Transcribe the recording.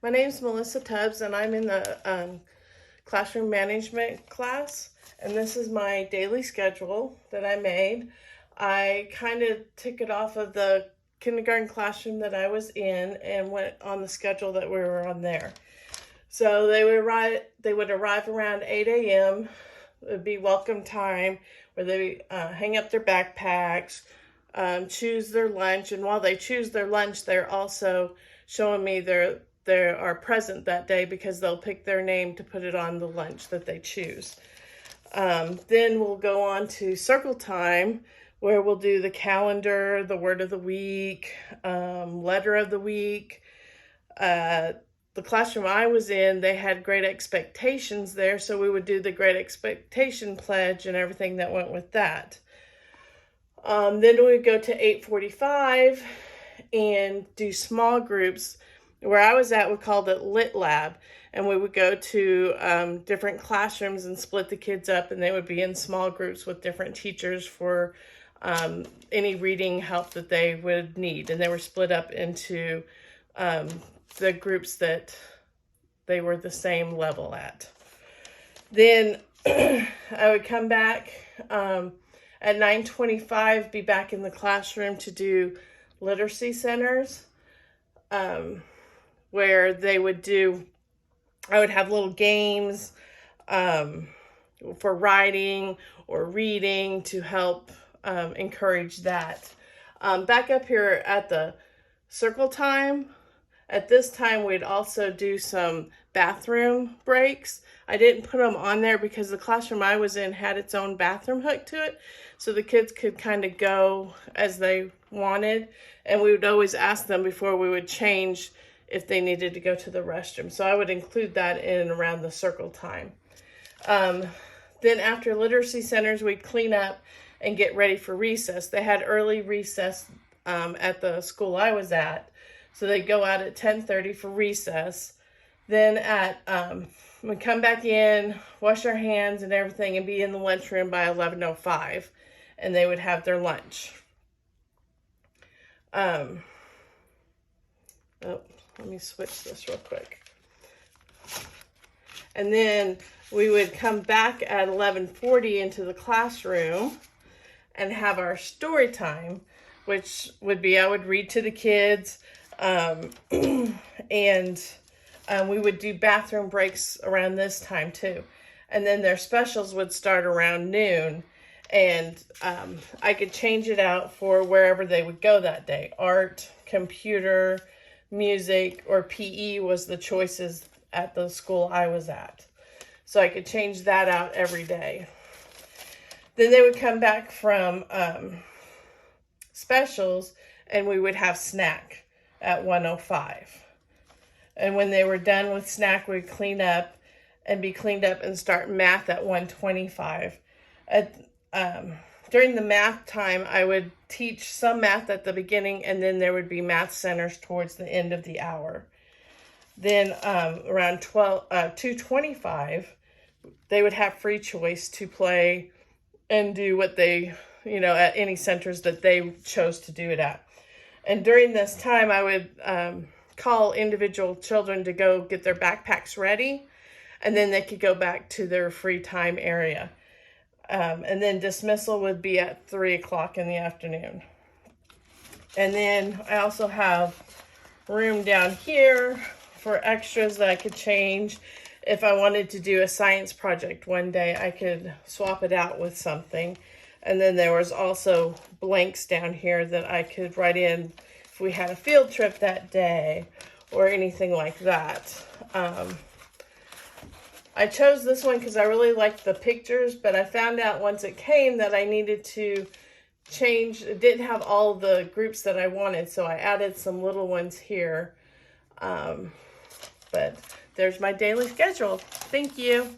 My name's Melissa Tubbs, and I'm in the classroom management class, and this is my daily schedule that I made. I kind of took it off of the kindergarten classroom that I was in and went on the schedule that we were on there. So they would arrive around 8 a.m. It would be welcome time where they hang up their backpacks, choose their lunch, and while they choose their lunch, they're also showing me they are present that day because they'll pick their name to put it on the lunch that they choose. Then we'll go on to circle time, where we'll do the calendar, the word of the week, letter of the week. The classroom I was in, they had Great Expectations there, so we would do the Great Expectation pledge and everything that went with that. Then we would go to 8:45 and do small groups. Where I was at, we called it Lit Lab, and we would go to different classrooms and split the kids up, and they would be in small groups with different teachers for any reading help that they would need. And they were split up into the groups that they were the same level at. Then I would come back at 9:25, be back in the classroom to do literacy centers, where they would I would have little games for writing or reading to help encourage that. Back up here at the circle time, at this time we'd also do some bathroom breaks. I didn't put them on there because the classroom I was in had its own bathroom hook to it, so the kids could kind of go as they wanted, and we would always ask them before we would change if they needed to go to the restroom. So I would include that in and around the circle time. Then after literacy centers, we'd clean up and get ready for recess. They had early recess at the school I was at, so they'd go out at 10:30 for recess. Then we'd come back in, wash our hands and everything, and be in the lunchroom by 11:05, and they would have their lunch. Let me switch this real quick. And then we would come back at 11:40 into the classroom and have our story time, which would be I would read to the kids, and we would do bathroom breaks around this time too. And then their specials would start around noon, and I could change it out for wherever they would go that day. Art, computer, music, or PE was the choices at the school I was at. So I could change that out every day. Then they would come back from specials, and we would have snack at 1:05. And when they were done with snack, we'd clean up and be cleaned up and start math at 1:25. During the math time, I would teach some math at the beginning, and then there would be math centers towards the end of the hour. Then around 2:25, they would have free choice to play and do what they, at any centers that they chose to do it at. And during this time, I would call individual children to go get their backpacks ready, and then they could go back to their free time area. And then dismissal would be at 3 o'clock in the afternoon. And then I also have room down here for extras that I could change. If I wanted to do a science project one day, I could swap it out with something. And then there was also blanks down here that I could write in if we had a field trip that day or anything like that. I chose this one because I really liked the pictures, but I found out once it came that I needed to change. It didn't have all the groups that I wanted, so I added some little ones here. But there's my daily schedule. Thank you.